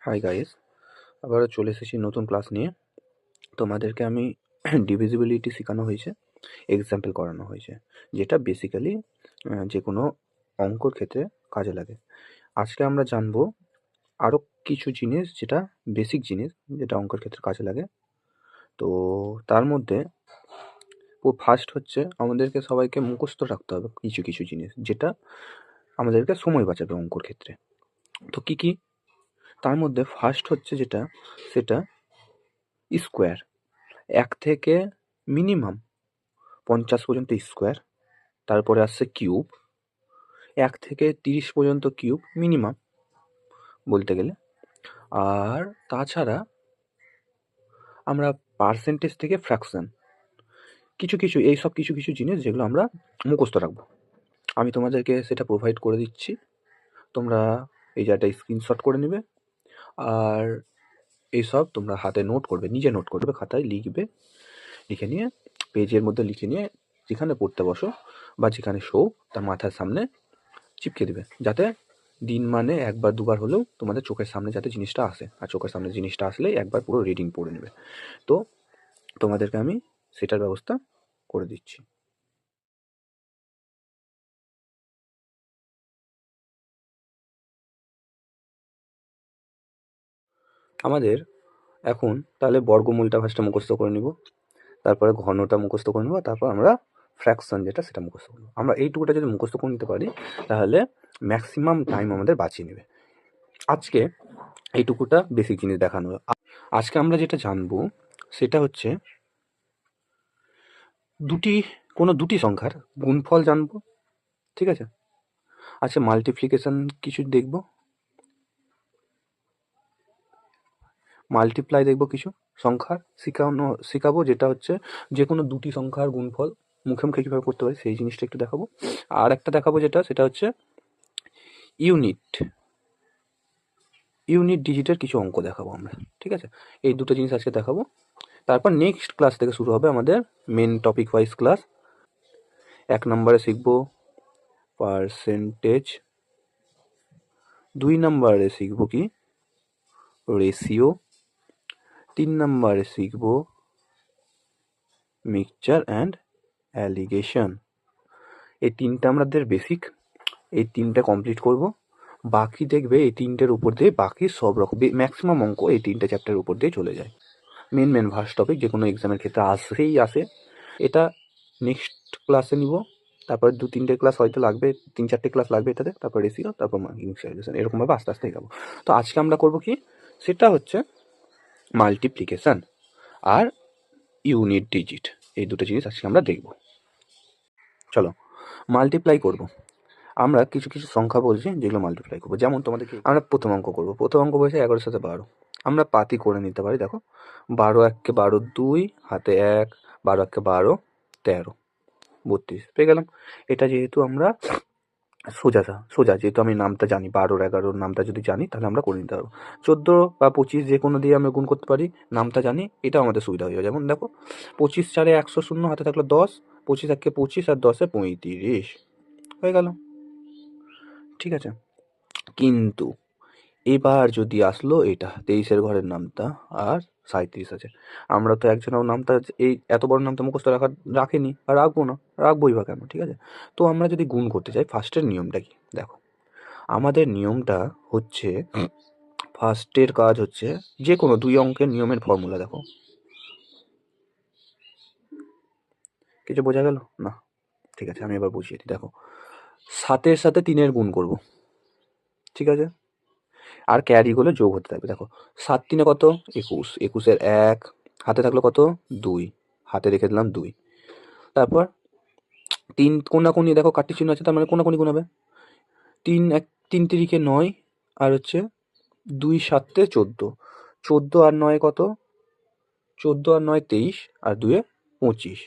Hi guys, আবারও চলে এসেছি নতুন ক্লাস নিয়ে। তোমাদেরকে আমি ডিভিজিবিলিটি শেখানো হয়েছে, এক্সাম্পল করানো হয়েছে, যেটা বেসিক্যালি যে কোনো অঙ্কর ক্ষেত্রে কাজে লাগে। আজকে আমরা জানবো আরও কিছু জিনিস, যেটা বেসিক জিনিস, যেটা অঙ্কের ক্ষেত্রে কাজে লাগে। তো তার মধ্যে ফার্স্ট হচ্ছে আমাদেরকে সবাইকে মুখস্থ রাখতে হবে কিছু কিছু জিনিস, যেটা আমাদেরকে সময় বাঁচাবে অঙ্কর ক্ষেত্রে। তো কী কী? তার মধ্যে ফার্স্ট হচ্ছে যেটা, সেটা স্কোয়ার। 1 থেকে মিনিমাম 50 পর্যন্ত স্কোয়ার, তারপরে আসছে কিউব, 1 থেকে 30 পর্যন্ত কিউব মিনিমাম বলতে গেলে। আর তাছাড়া আমরা পার্সেন্টেজ থেকে ফ্র্যাকশন, কিছু কিছু এইসব কিছু কিছু জিনিস যেগুলো আমরা মুখস্থ রাখবো। আমি তোমাদেরকে সেটা প্রোভাইড করে দিচ্ছি, তোমরা এই জায়গাটা স্ক্রিনশট করে নেবে। আর এইসব তোমরা হাতে নোট করবে, নিজে নোট করবে, খাতায় লিখবে, লিখে নিয়ে পেজের মধ্যে লিখে নিয়ে যেখানে পড়তে বসো বা যেখানে শো তার মাথার সামনে চিপকে দেবে, যাতে দিন মানে একবার দুবার হলেও তোমাদের চোখের সামনে যাতে জিনিসটা আসে। আর চোখের সামনে জিনিসটা আসলে একবার পুরো রিডিং পড়ে নেবে। তো তোমাদেরকে আমি সেটার ব্যবস্থা করে দিচ্ছি। আমাদের এখন তাহলে বর্গমূলটা ফার্স্টে মুখস্থ করে নিব, তারপরে ঘনটা মুখস্থ করে নেবো, তারপর আমরা ফ্র্যাকশন যেটা সেটা মুখস্থ করবো। আমরা এইটুকুটা যদি মুখস্থ করে নিতে পারি তাহলে ম্যাক্সিমাম টাইম আমাদের বাঁচিয়ে নেবে। আজকে এইটুকুটা বেসিক জিনিস দেখানো। আজকে আমরা যেটা জানবো সেটা হচ্ছে কোনো দুটি সংখ্যার গুণফল জানবো, ঠিক আছে? আচ্ছা, মাল্টিপ্লিকেশন কিছু দেখবো, মাল্টিপ্লাই দেখবো, কিছু সংখ্যার শেখাবো, যেটা হচ্ছে যে কোনো দুটি সংখ্যার গুণফল মুখে মুখে কীভাবে করতে পারি সেই জিনিসটা একটু দেখাবো। আর একটা দেখাবো সেটা হচ্ছে ইউনিট ডিজিটের কিছু অঙ্ক দেখাবো আমরা, ঠিক আছে? এই দুটো জিনিস আজকে দেখাবো। তারপর নেক্সট ক্লাস থেকে শুরু হবে আমাদের মেন টপিক ওয়াইজ ক্লাস। 1 নম্বরে শিখবো পার্সেন্টেজ, 2 নম্বরে শিখবো কি রেশিও, 3 নম্বরে শিখবো মিক্সচার অ্যান্ড অ্যালিগেশন। এই তিনটা আমাদের বেসিক, এই তিনটা কমপ্লিট করব। বাকি দেখবে এই তিনটের উপর দিয়ে বাকি সব রকম ম্যাক্সিমাম অঙ্ক এই তিনটে চ্যাপ্টারের উপর দিয়ে চলে যায়। মেন ভার্স্ট টপিক যে কোনো এক্সামের ক্ষেত্রে আসে। এটা নেক্সট ক্লাসে নিব। তারপর 2-3টে ক্লাস হয়তো লাগবে, 3-4টে ক্লাস লাগবে এটাতে, তারপর রেশিও, তারপর ইনিশিয়ালাইজেশন, এরকমভাবে আস্তে আস্তে এগাবো। তো আজকে আমরা করবো কি, সেটা হচ্ছে মাল্টিপ্লিকেশন আর ইউনিট ডিজিট, এই দুটো জিনিস আজকে আমরা দেখব। চলো মাল্টিপ্লাই করব। আমরা কিছু কিছু সংখ্যা বলছি যেগুলো মাল্টিপ্লাই করবো। যেমন তোমাদেরকে আমরা প্রথম অঙ্ক করবো। প্রথম অঙ্ক বলছে 11-এর সাথে 12। আমরা পাতি করে নিতে পারি। দেখো 12 1 12 2, হাতে 1, 12 1 12 13 32 পেয়ে গেলাম। এটা যেহেতু আমরা সোজা যেহেতু আমি নামটা জানি, 12 11 নামটা যদি জানি তাহলে আমরা করে নিতে পারবো। 14 বা 25 যে কোনো দিয়ে আমরা গুণ করতে পারি, নামটা জানি, এটাও আমাদের সুবিধা হয়ে যাবে। যেমন দেখো 25 4 100 শূন্য, হাতে থাকলো 10, 25 1 25 আর 10 35 হয়ে গেল, ঠিক আছে? কিন্তু এবার যদি আসলো এটা 23-এর ঘরের নামটা আর 37 আছে, আমরা তো একজনের নামটা এই এত বড় নামটা মুখস্থ রাখিনি আর রাখবোই বা কেন, ঠিক আছে? তো আমরা যদি গুণ করতে চাই, ফার্স্টের নিয়মটা কি দেখো। আমাদের নিয়মটা হচ্ছে, ফার্স্টের কাজ হচ্ছে যে কোনো দুই অঙ্কের নিয়মের ফর্মুলা। দেখো কিছু বোঝা গেল না? ঠিক আছে, আমি এবার বুঝিয়ে দিই। দেখো 7-এর সাথে 3-এর গুণ করব, ঠিক আছে? আর ক্যারিগুলো যোগ হতে থাকবে। দেখো 7 3 কত, 21, 21-এর 1, হাতে থাকলো কত 2, হাতে রেখে দিলাম 2। তারপর 3 কোনাকুনি, দেখো কাটি চিহ্ন আছে, তার মানে কোনাকুনি গুণ হবে। 3 3 3 9, আর হচ্ছে 2 7 14, 14 আর 9 কত, 14 আর 9 23, আর 2 25,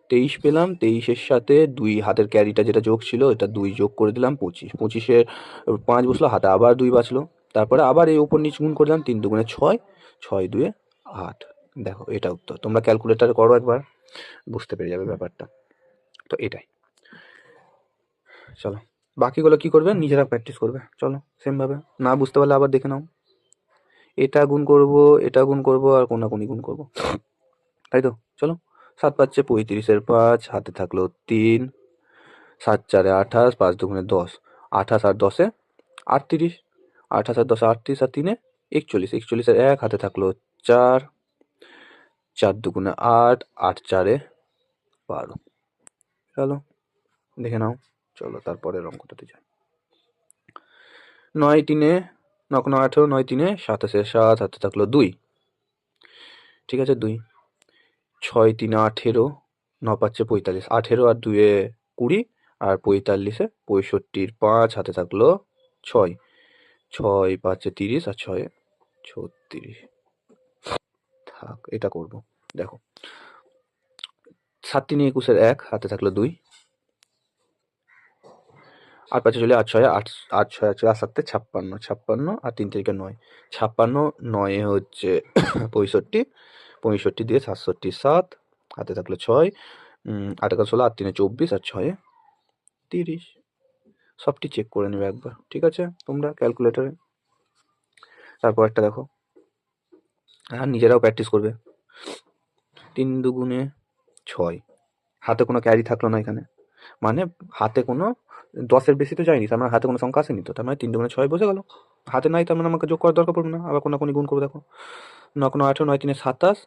23 পেলাম। 23-এর সাথে 2 হাতের ক্যারিটা যেটা যোগ ছিল এটা 2 যোগ করে দিলাম, 25, 25-এ 5 বসলো, হাতে আবার 2 বাঁচলো। তারপরে আবার এই উপর নিচ গুণ করে দিলাম, 3 2 6, 6 2 8। দেখো এটা উত্তর। তোমরা ক্যালকুলেটারে করো একবার, বুঝতে পেরে যাবে ব্যাপারটা। তো এটাই। চলো বাকিগুলো কি করবে, নিজেরা প্র্যাকটিস করবে। চলো সেমভাবে, না বুঝতে পারলে আবার দেখে নাও। এটা গুণ করব, এটা গুণ করব, আর কোনাকুনি গুণ করব, তাই তো? চলো, 7 × 5 = 35, হাতে থাকলো 3, 7 × 4 = 28, 5 × 2 = 10, 28 আর 10 38, 28 আর 10 38, আর 3 41, 41 আর 1, হাতে থাকলো 4, 4 × 2 = 8, 8 × 4 = 12। চলো দেখে নাও। চলো তারপরের অঙ্কটাতে যাই। 9 × 3 = 9 × 9 = 18, 9 × 3 = 27, 7, হাতে থাকলো 2, ঠিক আছে 2, 6 × 3 = 18, 9 × 5 = 45, 18 আর 2 = 20, আর 45 65, 5, হাতে থাকলো 6, 6 × 5 = 30, আর 6 = 36। থাক, এটা করব। দেখো, 7 × 3 = 21, 1, হাতে থাকলো 2, 8 × 5 = 8, 6 = 8, 8 6 × 4 = 7, 56, 56 আর 3 × 9, 56, 9 হচ্ছে 65, 65 দিয়ে 67, 7, হাতে থাকলো 6, 8 × 16, 8 × 3 = 24, আর 6 = 30। সবটি চেক করে নেবে একবার, ঠিক আছে, তোমরা ক্যালকুলেটরে। তারপর একটা দেখো, আর নিজেরাও প্র্যাকটিস করবে। 3 × 2 = 6, হাতে কোনো ক্যারি থাকলো না এখানে, মানে হাতে কোনো 10-এর বেশি তো যায়নি, তার মানে হাতে কোনো সংখ্যা আসেনি, তো তার মানে 3 × 2 = 6 বসে গেল। হাতে নাই, তার মানে আমাকে যোগ করার দরকার পড়বে না, আবার কোনাকুনি গুণ করবো। দেখো, 9 × 9 = 18, 9 × 3 = 27,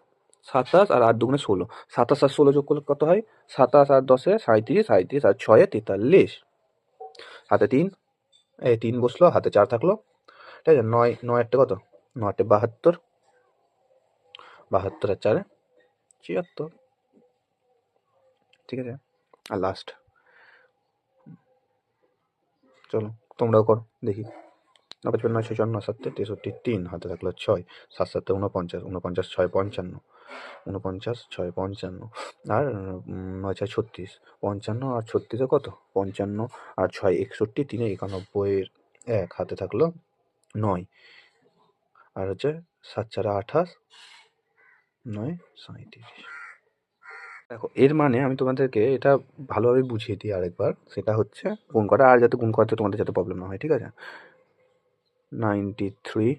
27 আর 8 × 2 = 16, 27 আর 16 যোগ করলে কত হয়? 27 আর 10 = 37, 37 আর 6 = 43, হাতে 3, এই 3 বসলো, হাতে 4 থাকলো, ঠিক আছে। 9, 9 × 8 কত? 9 × 8 = 72, 72 আর 4 = 76, ঠিক আছে। আর লাস্ট, চলো তোমরাও করো দেখি। 9 × 5 = 9, 6 × 4 = 9, 7 × 63, 3, হাতে থাকলো 6, 7 × 7 = 49, 49, 6 = 55, 49, 6 = 55, আর 9 × 4 = 36, 55 আর 36 কত? 55 আর 6 = 61, 3 = 91, 1, হাতে থাকলো 9, আর হচ্ছে 7 × 4 = 28, 9 = 37। দেখো, এর মানে আমি তোমাদেরকে এটা ভালোভাবে বুঝিয়ে দিই আরেকবার, সেটা হচ্ছে গুণ করা, আর যাতে গুণ করতে তোমাদের যাতে প্রবলেম না হয়, ঠিক আছে। 93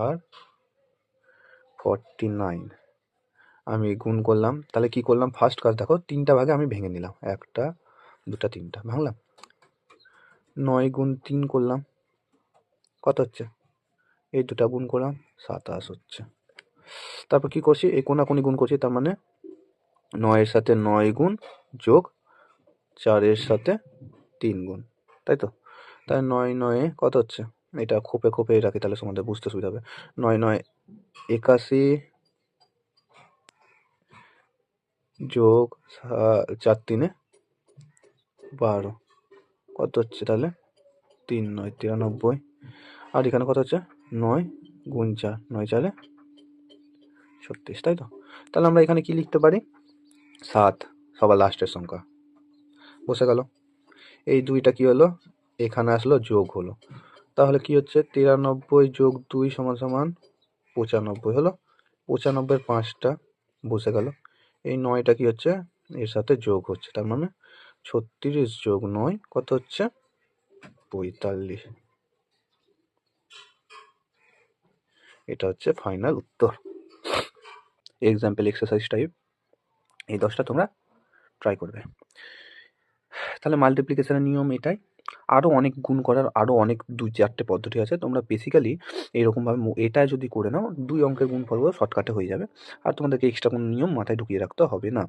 আর 49 আমি গুণ করলাম, তাহলে কি করলাম? ফার্স্ট কাজ দেখো, 3টা ভাগে আমি ভেঙে নিলাম, 1টা 2টা 3টা ভাঙলাম, 9 × 3 করলাম, কত হচ্ছে? এই 2টা গুণ করলাম, 27 হচ্ছে। তারপর কি করছি? এই কোনাকুনি গুণ করছি, তার মানে 9-এর সাথে 9 গুণ যোগ 4-এর সাথে 3 গুণ, তাই তো? তাই 9 9 কত হচ্ছে? এটা খোপে খোপে রাখি, তাহলে তোমাদের বুঝতে সুবিধা হবে। 9 9 81 যোগ 4 3 12, কত হচ্ছে তাহলে? 3 9 93, আর এখানে কত হচ্ছে? 9 × 4, 9 4 36, তাই তো? তাহলে আমরা এখানে কি লিখতে পারি? 7, সবার লাস্টের সংখ্যা বসে গেল। এই 2টা কি হলো? এখানে আসলো, যোগ হলো, তাহলে কি হচ্ছে? 93 যোগ 2 = 95 হলো। 95-এর 5টা বসে গেল। এই 9টা কি হচ্ছে? এর সাথে যোগ হচ্ছে, তার মানে 36 যোগ 9 কত হচ্ছে? 45। এটা হচ্ছে ফাইনাল উত্তর। এক্সাম্পল এক্সারসাইজ টাইপ এই 10টা তোমরা ট্রাই করবে। তাহলে মাল্টিপ্লিকেশনের নিয়ম এটাই। আরও অনেক গুণ করার আরও অনেক 2-4টে পদ্ধতি আছে, তোমরা বেসিক্যালি এইরকমভাবে এটা যদি করে নাও, 2 অঙ্কের গুণফলও শর্টকাটে হয়ে যাবে, আর তোমাদেরকে এক্সট্রা কোনো নিয়ম মাথায় ঢুকিয়ে রাখতে হবে না।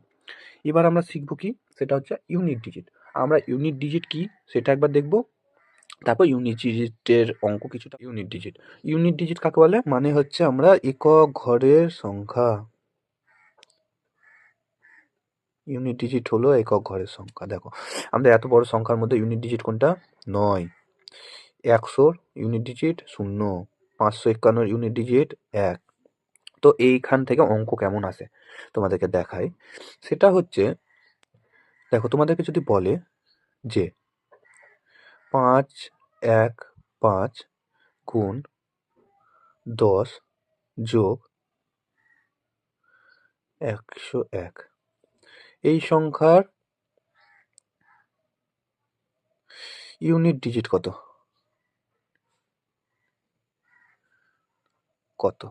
এবার আমরা শিখব কি? সেটা হচ্ছে ইউনিট ডিজিট। আমরা ইউনিট ডিজিট কি সেটা একবার দেখব, তারপর ইউনিট ডিজিটের অঙ্ক কিছুটা। ইউনিট ডিজিট কাকে বলে? মানে হচ্ছে আমরা একক ঘরের সংখ্যা। ইউনিট ডিজিট হলো একক ঘরের সংখ্যা। দেখো, আমাদের এত বড় সংখ্যার মধ্যে ইউনিট ডিজিট কোনটা? 9। 100 ইউনিট ডিজিট 0, 551 ইউনিট ডিজিট 1। তো এইখান থেকে অঙ্ক কেমন আসে তোমাদেরকে দেখাই। সেটা হচ্ছে, দেখো, তোমাদেরকে যদি বলে যে 5 1 5 গুণ 10 যোগ 101, এই সংখ্যার ইউনিট ডিজিট কত? কত।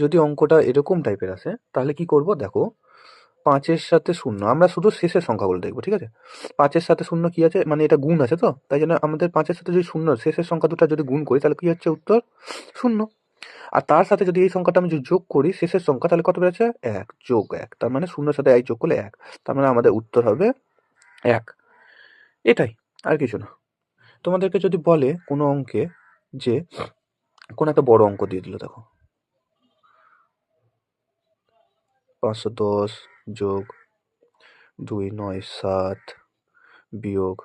যদি অঙ্কটা এরকম টাইপের আসে তাহলে কি করব, দেখো 5-এর সাথে 0, আমরা শুধু শেষের সংখ্যাগুলো দেখবো, ঠিক আছে। 5-এর সাথে 0 কি আছে, মানে এটা গুণ আছে তো, তাই জন্য আমাদের 5-এর সাথে যদি 0 শেষের সংখ্যা দুটো যদি গুণ করি তাহলে কি হচ্ছে উত্তর 0। আর তার সাথে যদি এই সংখ্যাটা আমি যদি যোগ করি শেষের সংখ্যা, তাহলে কত বেরোচ্ছে 1 যোগ 1, তার মানে 0-এর সাথে 1 যোগ করলে 1, তার মানে আমাদের উত্তর হবে 1। এটাই, আর কিছু না। তোমাদেরকে যদি বলে কোনো অঙ্কে যে কোনো একটা বড় অঙ্ক দিয়ে দিল, দেখো 510 যোগ 297 বিয়োগ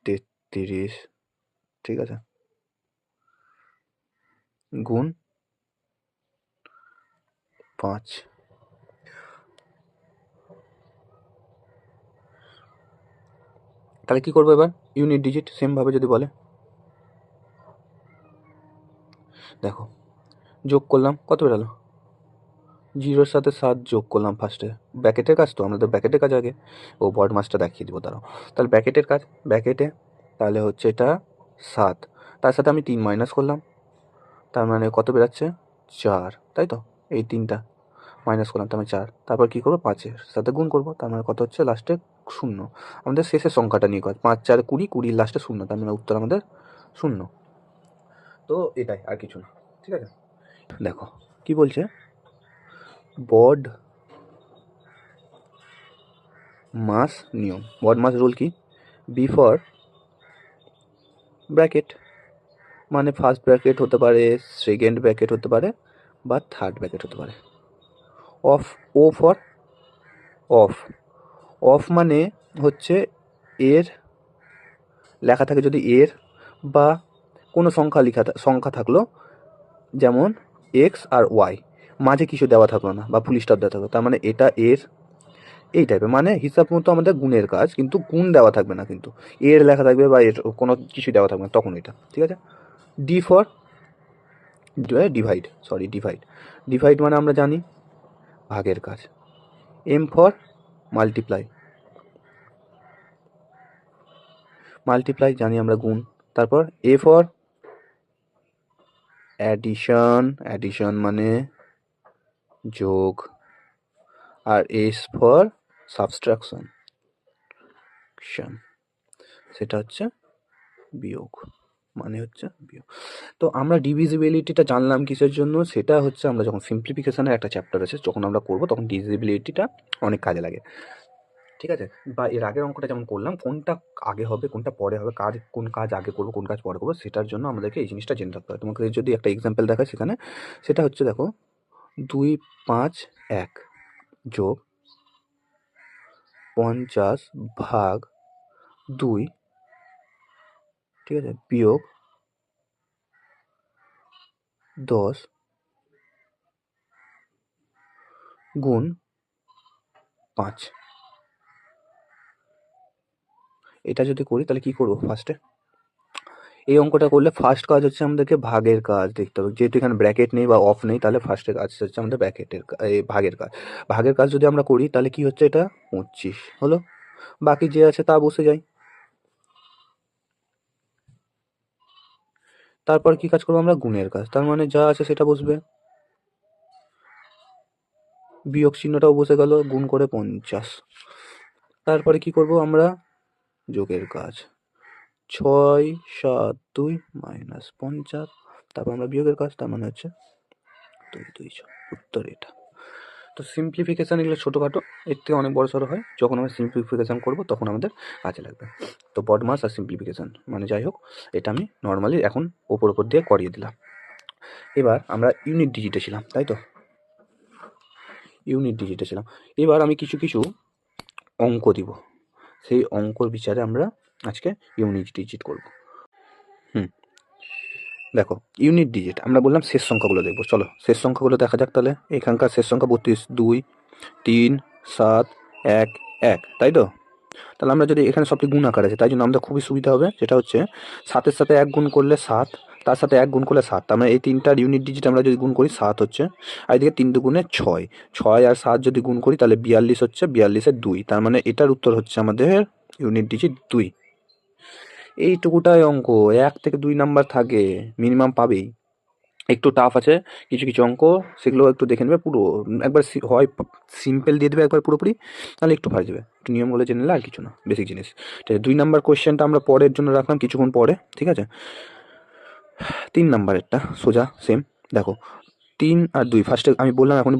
33, ঠিক আছে, গুণ 5। তাহলে কি করবো এবার, ইউনিট ডিজিট সেম ভাবে যদি বলে, দেখো যোগ করলাম কত বেরালো, 0-এর সাথে 7 যোগ করলাম ফার্স্টে, ব্র্যাকেটের কাজ তো, আমাদের ব্র্যাকেটের কাজ আগে, ও বড মাসটা দেখিয়ে দিব দাঁড়াও। তাহলে ব্র্যাকেটের কাজ, ব্র্যাকেটে তাহলে হচ্ছে এটা 7, তার সাথে আমি 3 মাইনাস করলাম, তার মানে কত বেরাচ্ছে 4, তাই তো, এই 3টা মাইনাস করলাম তার মানে 4, তারপর কী করবো 5-এর সাথে গুণ করবো, তার মানে কত হচ্ছে লাস্টে 0। আমাদের শেষের সংখ্যাটা নিয়ে কাজ, 5 4 20, 20 লাস্টে 0, তার মানে উত্তর আমাদের 0। তো এটাই, আর কিছু না, ঠিক আছে। দেখো কি বলছে, বড মাস নিয়ম, বড মাস রুল কি, বিফোর ব্র্যাকেট, মানে ফার্স্ট ব্র্যাকেট হতে পারে, সেকেন্ড ব্র্যাকেট হতে পারে, বা থার্ড ব্র্যাকেট হতে পারে। অফ, ও ফর অফ, অফ মানে হচ্ছে এর লেখা থাকে, যদি এর বা কোনো সংখ্যা থাকলো, যেমন এক্স আর ওয়াই, মাঝে কিছু দেওয়া থাকলো না বা ফুল স্টপ দেওয়া থাকলো, তার মানে এটা এর, এই টাইপের, মানে হিসাব মতো আমাদের গুণের কাজ, কিন্তু গুণ দেওয়া থাকবে না, কিন্তু এর লেখা থাকবে বা এর কোনো কিছু দেওয়া থাকবে না, তখন এটা, ঠিক আছে। D for divide, divide, divide মানে আমরা জানি ভাগের কাজ। এম ফর মাল্টিপ্লাই, মাল্টিপ্লাই জানি আমরা গুণ। তারপর এ ফর অ্যাডিশন, অ্যাডিশন মানে যোগ। আর এস ফর সাবস্ট্রাকশন, সেটা হচ্ছে বিয়োগ, মানে হচ্ছে বিয়োগ। তো আমরা ডিভিজিবিলিটিটা জানলাম কিসের জন্য, সেটা হচ্ছে আমরা যখন সিম্পলিফিকেশনের একটা চ্যাপ্টার আছে যখন আমরা করবো, তখন ডিভিজিবিলিটিটা অনেক কাজে লাগে, ঠিক আছে। বা এর আগের অঙ্কটা যেমন করলাম, কোনটা আগে হবে কোনটা পরে হবে, কোন কাজ আগে করবো কোন কাজ পরে করবো, সেটার জন্য আমাদেরকে এই জিনিসটা জেনে রাখতে হবে। তোমাকে যদি একটা এক্সাম্পল দেখায় সেখানে, সেটা হচ্ছে দেখো 2 5 1 যোগ 50 ভাগ 2, ঠিক আছে, বিয়োগ 10 গুণ 5। এটা যদি করি তাহলে কি করবো, ফার্স্টে এই অঙ্কটা করলে ফার্স্ট কাজ হচ্ছে আমাদেরকে ভাগের কাজ দেখতে হবে, যেহেতু এখানে ব্র্যাকেট নেই বা অফ নেই, তাহলে ফার্স্টের কাজ হচ্ছে আমাদের এই ভাগের কাজ। ভাগের কাজ যদি আমরা করি তাহলে কি হচ্ছে, এটা 25 হলো, বাকি যে আছে তা বসে যায়। তারপর কি কাজ করবো আমরা, গুণের কাজ, তার মানে যা আছে সেটা বসবে, বিয়োগ চিহ্নটাও বসে গেল, গুণ করে 50। তারপরে কি করব আমরা, যোগের কাজ, 6 7 2 মাইনাস 50, তারপর আমরা বিয়োগের কাজ, তার মানে হচ্ছে 2 উত্তর এটা। তো সিম্পলিফিকেশান এগুলো ছোটোখাটো, এর থেকে অনেক বড় সড়ো হয়, যখন আমরা সিম্পলিফিকেশান করবো তখন আমাদের কাজে লাগবে। তো বডমাস আর সিম্পলিফিকেশান মানে যাই হোক, এটা আমি নর্মালি এখন ওপর দিয়ে করিয়ে দিলাম। এবার আমরা ইউনিট ডিজিটে ছিলাম, তাই তো, ইউনিট ডিজিটে ছিলাম। এবার আমি কিছু কিছু অঙ্ক দিব, সেই অঙ্কর বিচারে আমরা আজকে ইউনিট ডিজিট করব। দেখো ইউনিট ডিজিট আমরা বললাম শেষ সংখ্যাগুলো দেখবো, চলো শেষ সংখ্যাগুলো দেখা যাক। তাহলে এখানকার শেষ সংখ্যা 32, 2 3 7 1 1, তাই তো। তাহলে আমরা যদি এখানে সবটি গুণ আকার আছে, তাই জন্য আমাদের খুবই সুবিধা হবে, সেটা হচ্ছে 7-এর সাথে 1 গুণ করলে 7, তার সাথে 1 গুণ করলে 7, তার মানে এই তিনটার ইউনিট ডিজিট আমরা যদি গুণ করি 7 হচ্ছে, আর এদিকে 3 দুগুণে 6, 6 আর 7 যদি গুণ করি তাহলে 42 হচ্ছে, 42-এর 2, তার মানে এটার উত্তর হচ্ছে আমাদের ইউনিট ডিজিট 2। এইটুকুটাই অঙ্ক, 1 থেকে 2 নাম্বার থাকে মিনিমাম পাবেই, একটু টাফ আছে কিছু কিছু অঙ্ক, সেগুলো একটু দেখে নেবে পুরো। একবার হয় সিম্পল দিয়ে দেবে একবার পুরোপুরি, তাহলে একটু ভালো যাবে। একটু নিয়মগুলো জেনে নিলে আর কিছু না, বেসিক জিনিস। ঠিক আছে, 2 নাম্বার কোয়েশ্চেনটা আমরা পরের জন্য রাখলাম কিছুক্ষণ পরে, ঠিক আছে। 3 নাম্বারেরটা সোজা সেম। দেখো 3 আর 2 ফার্স্টে আমি বললাম এখনই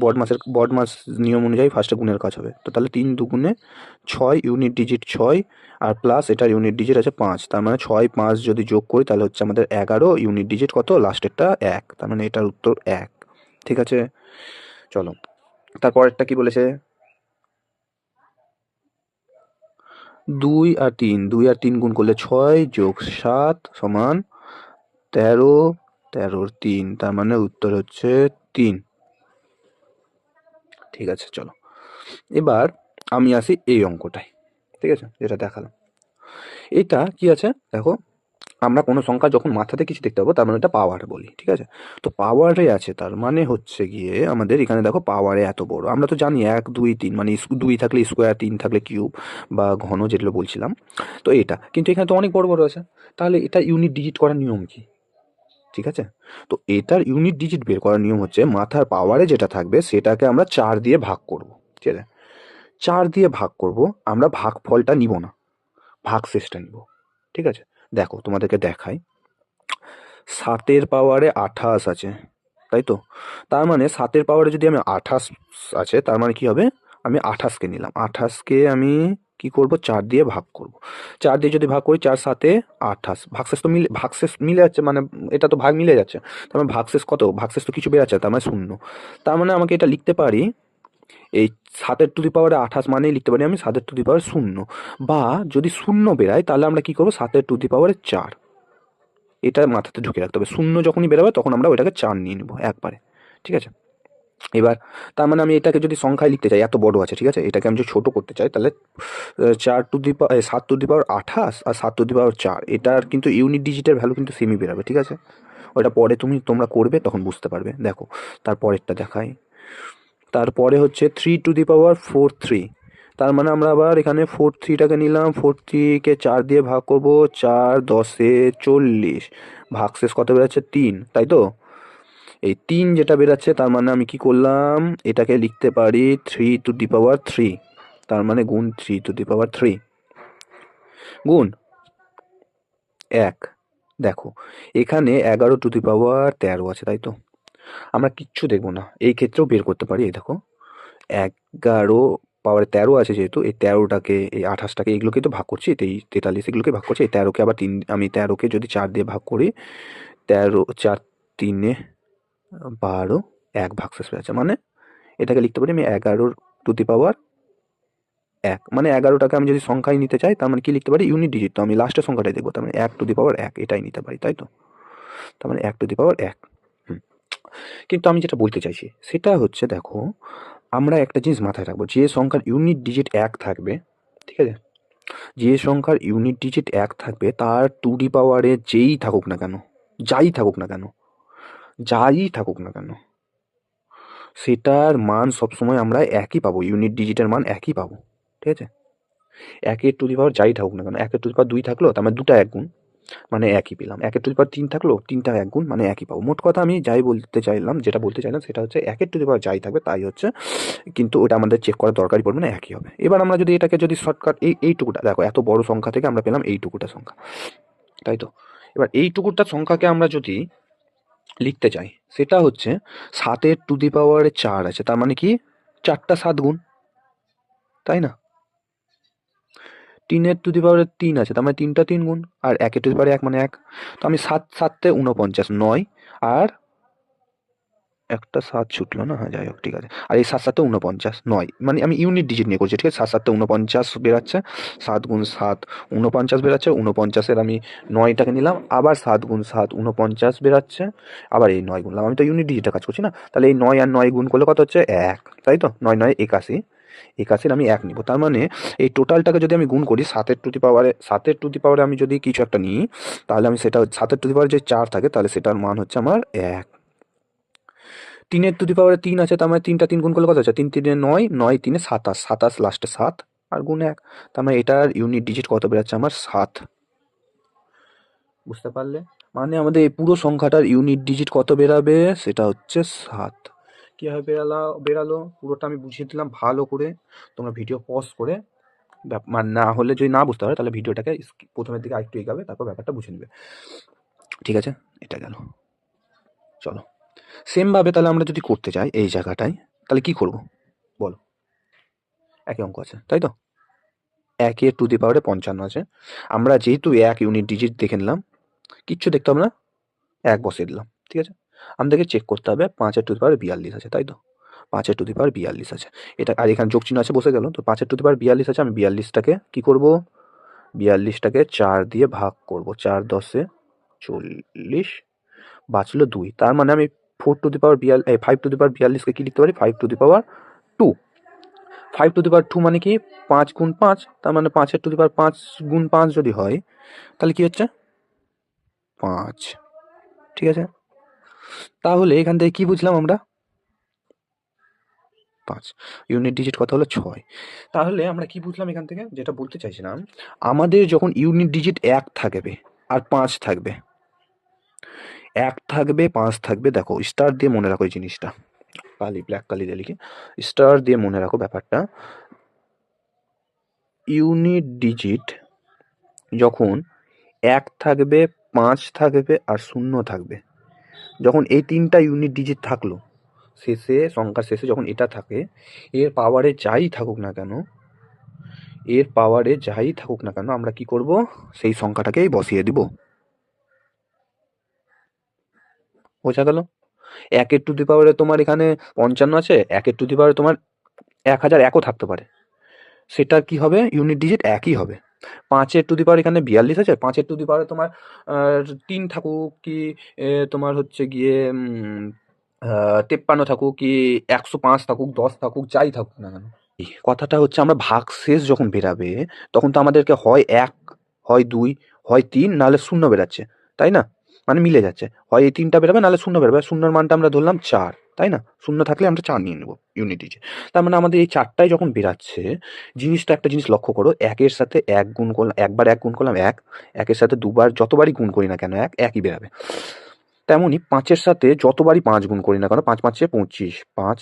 বড মাস নিয়ম অনুযায়ী ফার্স্টে গুণের কাজ হবে। তো তাহলে 3 দুগুণে 6, ইউনিট ডিজিট 6, আর প্লাস এটার ইউনিট ডিজিট আছে 5, তার মানে 6 5 যদি যোগ করি তাহলে হচ্ছে আমাদের 11, ইউনিট ডিজিট কত লাস্টেরটা 1, তার মানে এটার উত্তর 1। ঠিক আছে, চলো তারপরেরটা কি বলেছে, 2 আর 3, 2 আর 3 গুণ করলে 6 যোগ 7 সমান 13, 13 3, তার মানে উত্তর হচ্ছে 3। ঠিক আছে, চলো এবার আমি আসি এই অঙ্কটায়, ঠিক আছে, যেটা দেখালাম। এটা কি আছে দেখো, আমরা কোনো সংখ্যা যখন মাথাতে কিছু দেখতে পাবো তার মানে এটা পাওয়ার বলি, ঠিক আছে। তো পাওয়ারে আছে তার মানে হচ্ছে গিয়ে আমাদের এখানে দেখো পাওয়ারে এত বড়, আমরা তো জানি 1 2 3 মানে 2 থাকলে স্কোয়ার, 3 থাকলে কিউব বা ঘন যেগুলো বলছিলাম। তো এটা কিন্তু এখানে তো অনেক বড় বড় আছে, তাহলে এটা ইউনিট ডিজিট করার নিয়ম কি? ঠিক আছে, তো এটার ইউনিট ডিজিট বের করার নিয়ম হচ্ছে মাথার পাওয়ারে যেটা থাকবে সেটাকে আমরা 4 দিয়ে ভাগ করব। ঠিক আছে, 4 দিয়ে ভাগ করব, আমরা ভাগফলটা নিব না, ভাগশেষটা নিব। ঠিক আছে, দেখো তোমাদেরকে দেখাই, 7 পাওয়ারে 28 আছে, তাই তো। তার মানে 7 পাওয়ারে যদি আমি 28 আছে, তার মানে কি হবে, আমি 28কে নিলাম, 28কে আমি কি করব 4 দিয়ে ভাগ করব। 4 দিয়ে যদি ভাগ করি 4 7 28, ভাগশেষ মিলে যাচ্ছে, মানে এটা তো ভাগ মিলে যাচ্ছে, তার মানে ভাগশেষ কত, ভাগশেষ তো কিছু বেরাচ্ছে, তার মানে 0। তার মানে আমাকে এটা লিখতে পারি, এই 7 মানেই লিখতে পারি আমি 7 0, বা যদি 0 বেরায় তাহলে আমরা কি করবো 7 4, এটা মাথাতে ঢুকে রাখতে হবে। 0 যখনই বেরোবে তখন আমরা ওইটাকে 4 নিয়ে নেবো একবারে। ঠিক আছে, এবার তার মানে আমি এটাকে যদি সংখ্যায় লিখতে চাই, এত বড় আছে, ঠিক আছে, এটাকে আমি যদি ছোট করতে চাই তাহলে 7 আর 7 4, এটার কিন্তু ইউনিট ডিজিটের ভ্যালু কিন্তু সেমই বেরোবে। ঠিক আছে, ওটা পরে তোমরা করবে তখন বুঝতে পারবে। দেখো তারপরেরটা দেখাই, তারপরে হচ্ছে 3 4 3, তার মানে আমরা আবার এখানে 4 3টাকে নিলাম, 4 3কে 4 দিয়ে ভাগ করব, 4 10 40, ভাগশেষ কত বেরোচ্ছে 3, তাই তো। এই 3 যেটা বেরাচ্ছে তার মানে আমি কি করলাম, এটাকে লিখতে পারি 3 তার মানে গুণ 3 গুণ 1। দেখো এখানে 11 আছে, তাই তো। আমরা কিচ্ছু দেখবো না, এই ক্ষেত্রেও বের করতে পারি। এই দেখো 11 পাওয়ারে 13 আছে, যেহেতু এই 13টাকে এই 28টাকে এগুলোকে তো ভাগ করছি, এই 43 এগুলোকে ভাগ করছি, এই 13কে আবার 3, আমি 13কে যদি 4 দিয়ে ভাগ করি, 13 4 3 12, 1 ভাগশেষ হয়ে আছে, মানে এটাকে লিখতে পারি আমি 11 মানে 11টাকে আমি যদি সংখ্যায় নিতে চাই তার মানে কি লিখতে পারি, ইউনিট ডিজিট, তো আমি লাস্টের সংখ্যাটাই দেখবো, তার মানে 1 এটাই নিতে পারি, তাই তো। তার মানে 1 কিন্তু আমি যেটা বলতে চাইছি সেটা হচ্ছে, দেখো আমরা একটা জিনিস মাথায় রাখবো, যে সংখ্যার ইউনিট ডিজিট 1 থাকবে, ঠিক আছে, যে সংখ্যার ইউনিট ডিজিট 1 থাকবে তার 2 পাওয়ারে যেই থাকুক না কেন, যাই থাকুক না কেন, যাই থাকুক না কেন, সেটার মান সবসময় আমরা একই পাবো, ইউনিট ডিজিটের মান একই পাবো। ঠিক আছে, 1 যাই থাকুক না কেন, 1 2 থাকলো তার মানে 2টা 1 গুণ, মানে একই পেলাম। 1 3 থাকলো 3টা 1 গুণ, মানে একই পাবো। মোট কথা আমি যাই বলতে চাইলাম, যেটা বলতে চাইলাম সেটা হচ্ছে 1 যাই থাকবে তাই হচ্ছে, কিন্তু ওটা আমাদের চেক করার দরকারই পড়বে না, একই হবে। এবার আমরা যদি এটাকে যদি শর্টকাট এইটুকুটা দেখো, এত বড় সংখ্যা থেকে আমরা পেলাম এইটুকুটা সংখ্যা, তাই তো। এবার এইটুকুটা সংখ্যাকে আমরা যদি লিখতে চাই, সেটা হচ্ছে 7 আছে, তার মানে কি 4টা 7 গুণ, তাই না। 3 আছে, তার মানে 3টা 3 গুণ, আর 1 মানে 1, তো আমি 7 7 49 9, আর একটা 7 ছুটলো না, হ্যাঁ যাই হোক ঠিক আছে, আর এই 7 7 49 9, মানে আমি ইউনিট ডিজিট নিয়ে করছি, ঠিক আছে। 7 7 49 বেরাচ্ছে, 7 গুণ 7 49 বেরাচ্ছে, 49-এর আমি 9টাকে নিলাম, আবার 7 গুণ 7 49 বেরাচ্ছে, আবার এই 9 গুনলাম, আমি তো ইউনিট ডিজিটে কাজ করছি না, তাহলে এই 9 আর 9 গুণ করলে কত হচ্ছে 1, তাই তো। 9 9 81, 81-এর আমি 1 নিব, তার মানে এই টোটালটাকে যদি আমি গুণ করি 7 আমি যদি কিছু একটা নিই, তাহলে আমি সেটা 7 যে 4 থাকে তাহলে সেটার মান হচ্ছে আমার 1। 3 আছে, তার মানে 3টা 3 গুণ করলে কত হচ্ছে, 3 3 9, 9 3 27, 27 লাস্টে 7 আর গুণ 1, তার মানে এটার ইউনিট ডিজিট কত বেরোচ্ছে আমার 7। বুঝতে পারলে? মানে আমাদের এই পুরো সংখ্যাটার ইউনিট ডিজিট কত বেরাবে, সেটা হচ্ছে 7। কীভাবে বেরালো পুরোটা আমি বুঝিয়ে দিলাম ভালো করে, তোমরা ভিডিও পজ করে মানে না হলে যদি না বুঝতে পারো তাহলে ভিডিওটাকে প্রথমের দিকে আরেকটু এগাবে, তারপর ব্যাপারটা বুঝে নেবে। ঠিক আছে, এটা গেল। চলো সেমভাবে তাহলে আমরা যদি করতে চাই এই জায়গাটায়, তাহলে কি করব বলো? একই অঙ্ক আছে তাই তো, 1/55 আছে। আমরা যেহেতু 1 ইউনিট ডিজিট দেখে নিলাম, কিচ্ছু দেখতে হবে না, 1 বসিয়ে দিলাম। ঠিক আছে, আমাদেরকে চেক করতে হবে 5/42 আছে তাই তো, 5/42 আছে এটা, আর এখানে যোগ চিহ্ন আছে বসে গেল, তো 5/42 আছে। আমি 42টাকে কি করব, 42টাকে 4 দিয়ে ভাগ করব, 4 10 40, বাঁচলো 2। তার মানে আমি 5/42কে কি লিখতে পারি, 5/2। 5/2 মানে কি 5 গুণ 5, তার মানে 5/5 গুণ 5 যদি হয় তাহলে কি হচ্ছে 5। ঠিক আছে, তাহলে এখান থেকে কি বুঝলাম আমরা, 5 ইউনিট ডিজিট কত হলো 6। তাহলে আমরা কি বুঝলাম এখান থেকে, যেটা বলতে চাইছিলাম, আমাদের যখন ইউনিট ডিজিট 1 থাকবে আর 5 থাকবে, 1 থাকবে 5 থাকবে, দেখো স্টার দিয়ে মনে রাখো এই জিনিসটা, ব্ল্যাক কালি দিয়ে লিখে স্টার দিয়ে মনে রাখো ব্যাপারটা। ইউনিট ডিজিট যখন 1 থাকবে, 5 থাকবে আর 0 থাকবে, যখন এই 3টা ইউনিট ডিজিট থাকলো, শেষে সংখ্যার শেষে যখন এটা থাকে, এর পাওয়ারে যাই থাকুক না কেন, আমরা কি করব, সেই সংখ্যাটাকেই বসিয়ে দিব। বোঝা গেল? 1/টু দি পাওয়ারে তোমার এখানে 55 আছে, 1/টু দি পাওয়ারে তোমার 1001ও থাকতে পারে, সেটা কি হবে, ইউনিট ডিজিট একই হবে। 5/টু দি পাওয়ার এখানে 42 আছে, 5/টু দি পাওয়ারে তোমার 3 থাকুক কি তোমার হচ্ছে গিয়ে 53 থাকুক কি 105 থাকুক 10 থাকুক যাই থাকুক না কেন, কথাটা হচ্ছে আমরা ভাগশেষ যখন বেরাবে তখন তো আমাদেরকে হয় 1, হয় 2, হয় 3, নাহলে 0 বেরাচ্ছে, তাই না? মানে মিলে যাচ্ছে, হয় এই 3টা বেরাবে নাহলে 0 বেরাবে। 0-র মানটা আমরা ধরলাম 4, তাই না? 0 থাকলে আমরা 4 নিয়ে নেব ইউনিট ডিজিট। তার মানে আমাদের এই 4টাই যখন বেরাচ্ছে, একটা জিনিস লক্ষ্য করো, 1-এর সাথে 1 গুণ করলাম, একবার 1 গুণ করলাম 1, 1-এর সাথে দুবার যতবারই গুণ করি না কেন 1 একই বেরাবে। তেমনই 5-এর সাথে যতবারই 5 গুণ করি না কেন, 5 5 25, 5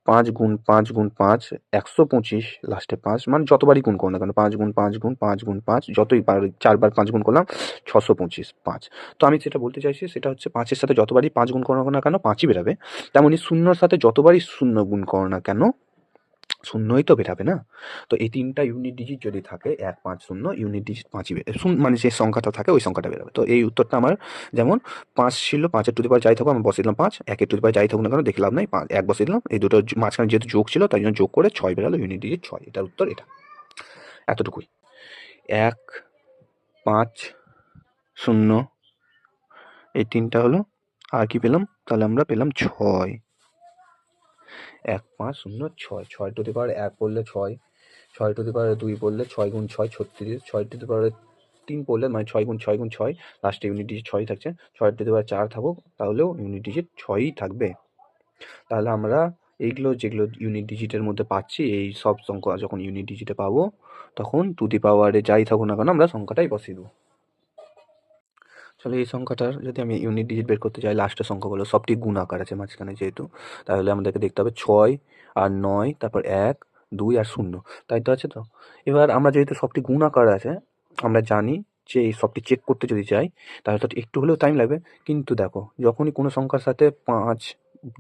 5 গুণ 5 গুণ 5 125, লাস্টে 5, মানে যতবারই গুণ করো না কেন 5 গুণ 5 গুণ 5 গুণ 5, যতই 4বার 5 গুণ করলাম 625, 5। তো আমি যেটা বলতে চাইছি সেটা হচ্ছে 5-এর সাথে যতবারই 5 গুণ করো না কেন 5ই বেরাবে, তেমনি 0-র সাথে যতবারই 0 গুণ করো না কেন 0ই তো বেরাবে না। তো এই 3টা ইউনিট ডিজিট যদি থাকে 1 5 0, ইউনিট ডিজিট 5ই মানে যে সংখ্যাটা থাকে ওই সংখ্যাটা বেরাবে। তো এই উত্তরটা আমার যেমন 5 ছিল, 5/টু দি পাওয়ার যাই থাকুক আমি বসিয়ে দিলাম 5, 1/টু দি পাওয়ার যাই থাকুক না কেন দেখে লাভ নাই, 1 বসিয়ে দিলাম, এই দুটোর মাঝখানে যেহেতু যোগ ছিল তাই জন্য যোগ করে 6 বেরালো, ইউনিট ডিজিট 6। এটার উত্তর এটা, এতটুকুই। 1 5 0 এই 3টা হলো, আর কি পেলাম, তাহলে আমরা পেলাম 6। 1 5 0 6, 6/টু দি পাওয়ার 1 পড়লে 6, 6/টু দি পাওয়ার 2 পড়লে 6 গুণ 6 36, 6/টু দি পাওয়ার 3 পড়লে মানে 6 গুণ 6 গুণ 6, লাস্টে ইউনিট ডিজিট 6ই থাকছে। 6/টু দি পাওয়ার 4 থাকুক তাহলেও ইউনিট ডিজিট 6ই থাকবে। তাহলে আমরা এইগুলো যেগুলো ইউনিট ডিজিটের মধ্যে পাচ্ছি, এই সব সংখ্যা যখন ইউনিট ডিজিটে পাবো তখন টু-দি-পাওয়ারে যাই থাকুক না কেন আমরা সংখ্যাটাই বসিয়ে দেবো। চলো এই সংখ্যাটার যদি আমি ইউনিট ডিজিট বের করতে চাই, লাস্টের সংখ্যাগুলো সবটি গুণ আকার আছে মাঝখানে যেহেতু, তাহলে আমাদেরকে দেখতে হবে 6 আর 9, তারপর 1 2 আর 0, তাই তো আছে তো। এবার আমরা যেহেতু সবটি গুণ আকার আছে, আমরা জানি যে এই সবটি চেক করতে যদি চাই তাহলে তো একটু হলেও টাইম লাগবে। কিন্তু দেখো যখনই কোনো সংখ্যার সাথে 5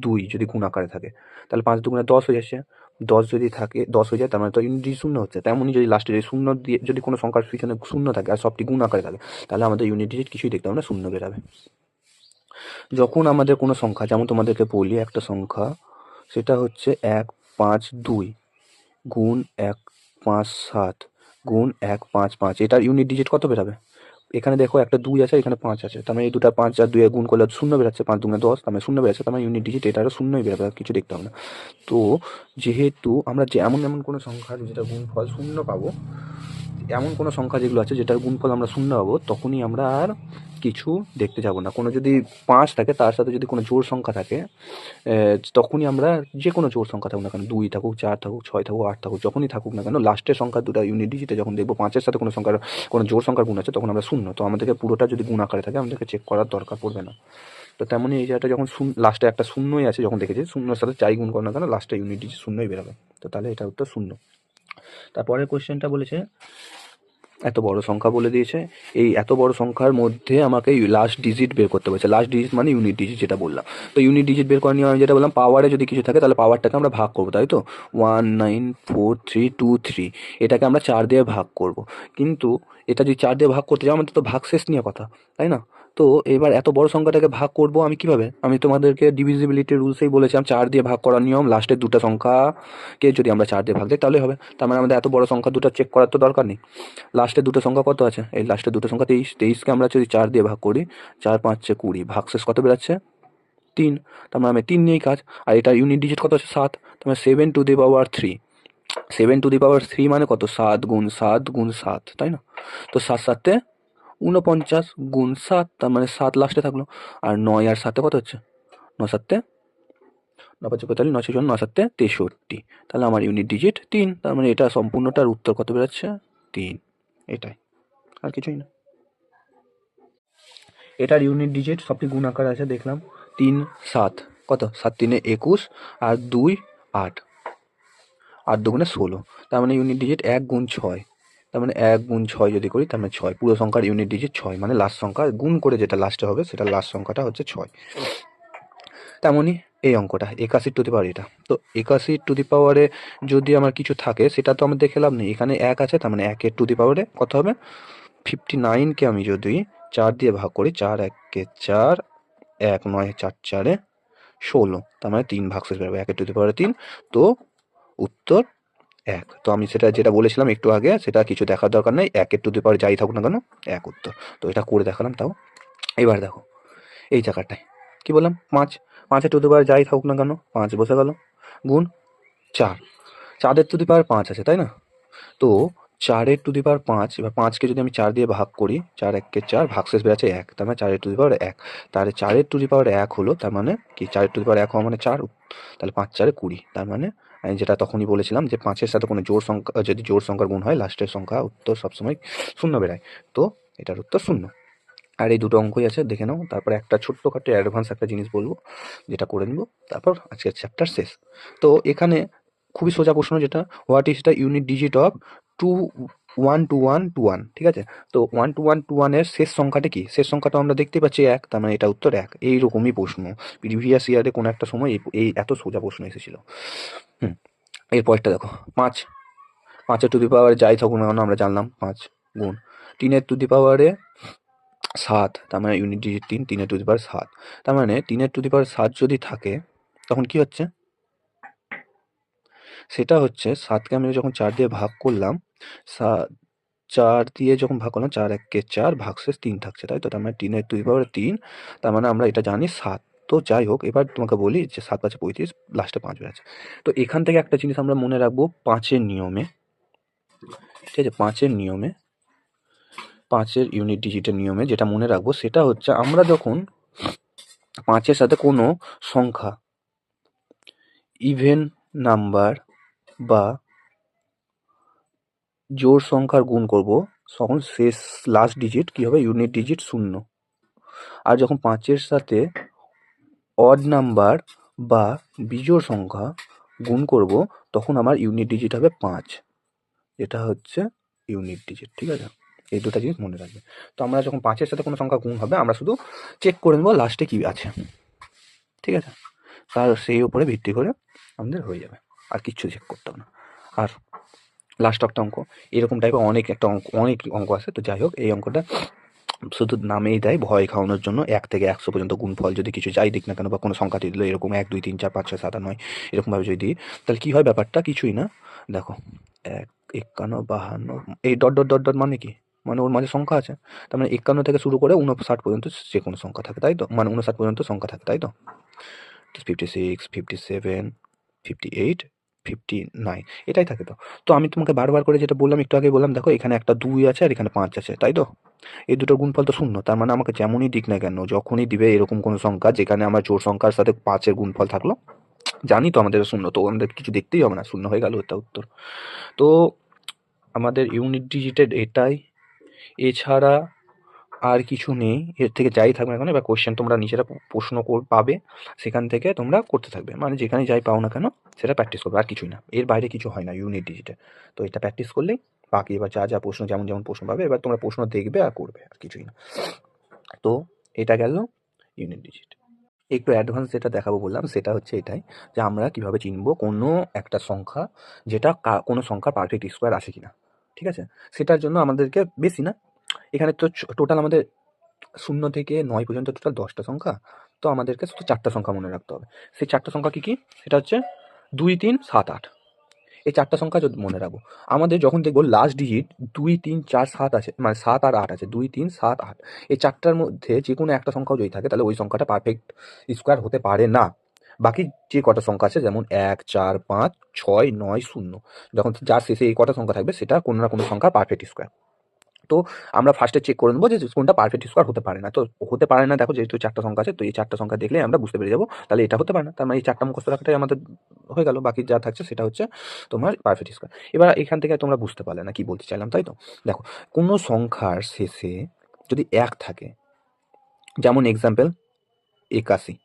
2 যদি গুণ আকারে থাকে তাহলে 5 2 10 হয়ে যাচ্ছে, 10 যদি থাকে 10 হয়ে যায় তার মানে তো ইউনিট ডিজিট 0 হচ্ছে। তেমনই যদি লাস্টে যদি 0 দিয়ে যদি কোনো সংখ্যার পিছনে 0 থাকে আর সবটি গুণ আকারে থাকে তাহলে আমাদের ইউনিট ডিজিট কিছুই দেখতে হবে না, 0 বেরাবে। যখন আমাদের কোনো সংখ্যা, যেমন তোমাদেরকে বলি একটা সংখ্যা, সেটা হচ্ছে 1 5 2 গুণ 1 5 7 গুণ 1 5 5, এটার ইউনিট ডিজিট কত বেরাবে? এখানে দেখো একটা 2 আছে, এখানে 5 আছে, তার মানে এই দুটা 5 আর 2 গুণ করলে 0 বেরাচ্ছে, 5 2 10, তার মানে 0 বেরাচ্ছে, তার মানে ইউনিট ডিজিট এটারও 0ই বেরাবে, আর কিছু দেখতে হবে না। তো যেহেতু আমরা যে এমন কোনো সংখ্যার যেটা গুণফল 0 পাবো, এমন কোনো সংখ্যা যেগুলো আছে যেটার গুণফল আমরা শূন্য পাবো, তখনই আমরা আর কিছু দেখতে যাব না। কোনো যদি 5 থাকে তার সাথে যদি কোনো জোড় সংখ্যা থাকে, তখনই আমরা যে কোনো জোড় সংখ্যা থাকুক না কেন, 2 থাকুক, 4 থাকুক, 6 থাকুক, 8 থাকুক, যখনই থাকুক না কেন, লাস্টের সংখ্যা দুটো ইউনিট ডিজিটে যখন দেখবো 5-এর সাথে কোনো সংখ্যার কোনো জোড় সংখ্যার গুণ আছে, তখন আমরা শূন্য। তো আমাদেরকে পুরোটা যদি গুণ আকারে থাকে আমাদেরকে চেক করার দরকার পড়বে না। তো তেমনই এই জায়গাটা যখন লাস্টে একটা শূন্যই আছে, যখন দেখেছি শূন্যর সাথে যাই গুণ করো না কেন লাস্টে ইউনিট ডিজিট শূন্যই বেরোবে। তো তাহলে এটা উত্তর শূন্য। তারপরের কোয়েশ্চেনটা বলেছে এত বড় সংখ্যা বলে দিয়েছে, এই এত বড় সংখ্যার মধ্যে আমাকে লাস্ট ডিজিট বের করতে বলেছে। লাস্ট ডিজিট মানে ইউনিট ডিজিট, যেটা বললাম। তো ইউনিট ডিজিট বের করার নিয়ে আমি যেটা বললাম, পাওয়ারে যদি কিছু থাকে তাহলে পাওয়ারটাকে আমরা ভাগ করবো, তাই তো। 194,323 এটাকে আমরা 4 দিয়ে ভাগ করব। কিন্তু এটা যদি 4 দিয়ে ভাগ করতে যাও, আমাদের তো ভাগশেষ নিয়ে কথা, তাই না? তো এবার এত বড় সংখ্যাটাকে ভাগ করব আমি কিভাবে? আমি তোমাদেরকে ডিভিজিবিলিটি রুলসেই বলেছিলাম 4 দিয়ে ভাগ করার নিয়ম, লাস্টের দুটো সংখ্যাকে যদি আমরা 4 দিয়ে ভাগ দিই তাহলে হবে। তার মানে আমাদের এত বড় সংখ্যা দুটো চেক করার তো দরকার নেই। লাস্টের দুটো সংখ্যা কত আছে? এই লাস্টের দুটো সংখ্যা 23, 23কে আমরা যদি 4 দিয়ে ভাগ করি, 4 5 20, ভাগশেষ কত বেরোচ্ছে? 3। তার মানে আমি 3 নিয়েই কাজ। আর এটা ইউনিট ডিজিট কত আছে? 7। তার মানে 7 to the power 3। 7 to the পাওয়ার 3 মানে কত? 7 গুণ 7 গুণ 7, তাই না? তো 7 7 49 গুণ 7, তার মানে 7 লাস্টে থাকলো। আর 9 আর 7 কত হচ্ছে? 9 7 9 5 45, 9 6 9 7 63। তাহলে আমার ইউনিট ডিজিট 3। তার মানে এটা সম্পূর্ণটার উত্তর কত বেরোচ্ছে? 3। এটাই, আর কিছুই না। এটার ইউনিট ডিজিট সবটি গুণ আকার আছে, দেখলাম 3 7, কত? 7 3 21 আর 2 8, 8 2 16। তার মানে ইউনিট ডিজিট 1 গুণ 6। তার মানে 1 গুণ 6 যদি করি তার মানে 6। পুরো সংখ্যার ইউনিট ডিজিট 6, মানে লাস্ট সংখ্যা গুণ করে যেটা লাস্টে হবে সেটা লাস্ট সংখ্যাটা হচ্ছে 6। তেমনই এই অঙ্কটা 81 টু দি পাওয়ার এটা। তো 81 টু দি পাওয়ারে যদি আমার কিছু থাকে সেটা তো আমার দেখে লাভ নেই। এখানে 1 আছে, তার মানে 1 টু দি পাওয়ারে কত হবে? 59কে আমি যদি 4 দিয়ে ভাগ করি, 4 1 4, 1 9 4 4 16, তার মানে 3 ভাগশেষ বেরোবে 1 টু দি পাওয়ারে 3। তো উত্তর 1। তো আমি সেটা যেটা বলেছিলাম একটু আগে, সেটা কিছু দেখার দরকার নেই, 1 টু দি পাওয়ার যাই থাকুক না কেন 1 উত্তর। তো এটা করে দেখালাম তাও। এবার দেখো এই জায়গাটায় কি বললাম, 5। 5 টু দি পাওয়ার যাই থাকুক না কেন 5 বসে গেল, গুণ 4। 4 টু দি পাওয়ার 5 আছে, তাই না? তো 4 টু দি পাওয়ার 5, এবার 5কে যদি আমি 4 দিয়ে ভাগ করি, 4 1 4, ভাগশেষ বেরোচ্ছে 1, তার মানে 4 টু দি পাওয়ার 1। তাহলে 4 টু দি পাওয়ার 1 হলো, তার মানে কি 4 টু দি পাওয়ার 1 হওয়া মানে 4। তাহলে 5 4 20, তার মানে আমি যেটা তখনই বলেছিলাম যে 5-এর সাথে কোনো জোড় সংখ্যা, যদি জোড় সংখ্যার গুণ হয় লাস্টের সংখ্যা উত্তর সবসময় শূন্য বেরায়। তো এটার উত্তর শূন্য। আর এই দুটো অঙ্কই আছে, দেখে নাও। তারপরে একটা ছোট্টখাটো অ্যাডভান্স একটা জিনিস বলবো, যেটা করে নিব, তারপর আজকের চ্যাপ্টার শেষ। তো এখানে খুবই সোজা প্রশ্ন, যেটা what is the unit digit of 2 1 2 1 2 1, ঠিক আছে? তো 1 2 1 2 1 এর শেষ সংখ্যাটা কি? শেষ সংখ্যাটা আমরা দেখতে পাচ্ছি 1, তার মানে এটা উত্তর 1। এইরকমই প্রশ্ন প্রিভিয়াস ইয়ারে কোনো একটা সময় এই এত সোজা প্রশ্ন এসেছিল। এরপরটা দেখো, 5। 5 টু দি পাওয়ার যাই থাকুক না কেন আমরা জানলাম 5, গুণ 3 টু দি পাওয়ারে 7, তার মানে ইউনিট ডিজিট 3, 3 টু দি পাওয়ার 7। তার মানে 3 টু দি পাওয়ার 7 যদি থাকে তখন কি হচ্ছে? সেটা হচ্ছে 7কে আমি যখন 4 দিয়ে ভাগ করলাম, 4 দিয়ে যখন ভাগ করলাম, 4 1 4, ভাগশেষ 3 থাকছে, তাই তো? তার মানে 3 টু দি পাওয়ার 3, তার মানে আমরা এটা জানি 7। তো যাই হোক, এবার তোমাকে বলি যে 7 5 35, লাস্টে 5 বেরোচ্ছে। তো এখান থেকে একটা জিনিস আমরা মনে রাখবো 5-এর নিয়মে, ঠিক আছে? 5-এর নিয়মে, 5-এর ইউনিট ডিজিটের নিয়মে যেটা মনে রাখবো সেটা হচ্ছে, আমরা যখন 5-এর সাথে কোনো সংখ্যা, ইভেন নাম্বার বা জোড় সংখ্যার গুণ করব, তখন শেষ লাস্ট ডিজিট কি হবে? Unit digit 0। আর যখন 5-এর সাথে অড নাম্বার বা বিজোড় সংখ্যা গুণ করব, তখন আমার ইউনিট ডিজিট হবে 5, যেটা হচ্ছে ইউনিট ডিজিট, ঠিক আছে? এই দুটো জিনিস মনে রাখবে। তো আমরা যখন 5-এর সাথে কোনো সংখ্যা গুণ হবে, আমরা শুধু চেক করে নেবো লাস্টে কি আছে, ঠিক আছে? তার সেই উপরে ভিত্তি করে আমাদের হয়ে যাবে, আর কিচ্ছু চেক করতে হবে না। আর লাস্ট একটা অঙ্ক, এরকম টাইপের অনেক অঙ্ক আছে। তো যাই হোক, এই অঙ্কটা শুধু নামেই দেয় ভয় খাওয়ানোর জন্য। 1 থেকে 100 পর্যন্ত গুণফল যদি কিছু যাই দিক না কেন, বা কোনো সংখ্যাটি দিল এরকম 1 2 3 4 5 6 7 8 9 এরকমভাবে যদি দিই, তাহলে কী হয়? ব্যাপারটা কিছুই না, দেখো 1 51 52, এই ডট ডট ডট ডট মানে কি? মানে ওর মাঝে সংখ্যা আছে। তার মানে 51 থেকে শুরু করে 59 পর্যন্ত যে কোনো সংখ্যা থাকে, তাই তো? মানে 59 পর্যন্ত সংখ্যা থাকে, তাই তো? 56 57 58 59 এটাই থাকে। তো তো আমি তোমাকে বারবার করে যেটা বললাম, একটু আগে বললাম, দেখো এখানে একটা 2 আছে আর এখানে 5 আছে, তাই তো? এই দুটোর গুণফল তো শূন্য, তার মানে আমাকে যেমনই দিক না কেন, যখনই দিবে এরকম কোনো সংখ্যা যেখানে আমার জোড় সংখ্যার সাথে 5-এর গুণফল থাকলো, জানি তো আমাদের শূন্য, তো আমাদের কিছু দেখতেই হবে না, শূন্য হয়ে গেল এটা উত্তর। তো আমাদের ইউনিট ডিজিটেড এটাই, এছাড়া আর কিছু নেই। এর থেকে যাই থাকবে না কেন, এবার কোশ্চেন তোমরা নিজেরা প্রশ্ন পাবে, সেখান থেকে তোমরা করতে থাকবে, মানে যেখানে যাই পাও না কেন সেটা প্র্যাকটিস করবে, আর কিছুই না, এর বাইরে কিছু হয় না ইউনিট ডিজিটে। তো এটা প্র্যাকটিস করলেই বাকি এবার যা যা প্রশ্ন, যেমন যেমন প্রশ্ন পাবে, এবার তোমরা প্রশ্ন দেখবে আর করবে, আর কিছুই না। তো এটা গেল ইউনিট ডিজিট। একটু অ্যাডভান্স যেটা দেখাবো বললাম সেটা হচ্ছে এটাই, যে আমরা কিভাবে চিনবো কোনো একটা সংখ্যা, যেটা কোনো সংখ্যার পারফেক্ট স্কোয়ার আছে কিনা, ঠিক আছে? সেটার জন্য আমাদেরকে বেশি না, এখানে তো টোটাল আমাদের 0 থেকে 9 পর্যন্ত টোটাল 10টা সংখ্যা, তো আমাদেরকে শুধু 4টা সংখ্যা মনে রাখতে হবে। সেই 4টা সংখ্যা কী কী? সেটা হচ্ছে 2, 3, 7, 8। এই 4টা সংখ্যা যদি মনে রাখবো, আমাদের যখন দেখবো লাস্ট ডিজিট 2, 3, 4, 7 আছে, মানে 7 আর 8 আছে, 2, 3, 7, 8, এই 4টার মধ্যে যে কোনো একটা সংখ্যাও যদি থাকে, তাহলে ওই সংখ্যাটা পারফেক্ট স্কোয়ার হতে পারে না। বাকি যে কটা সংখ্যা আছে, যেমন 1, 4, 5, 6, 9, 0, যখন যার শেষে এই কটা সংখ্যা থাকবে সেটা কোনো না কোনো সংখ্যা পারফেক্ট স্কোয়ার। তো আমরা ফার্স্টে চেক করে নেবো যে কোনটা পারফেক্ট স্কোয়ার হতে পারে না। তো হতে পারে না, দেখো যেহেতু 4টা সংখ্যা আছে, তো এই 4টা সংখ্যা দেখলে আমরা বুঝতে পেরে যাবো তাহলে এটা হতে পারে না, তার মানে এই 4টা মুখস্থ রাখাটাই আমাদের হয়ে গেল, বাকি যা থাকছে সেটা হচ্ছে তোমার পারফেক্ট স্কোয়ার। এবার এখান থেকে তোমরা বুঝতে পারলে না কি বলতে চাইলাম, তাই তো? দেখো, কোনো সংখ্যার শেষে যদি 1 থাকে, যেমন এক্সাম্পল 81,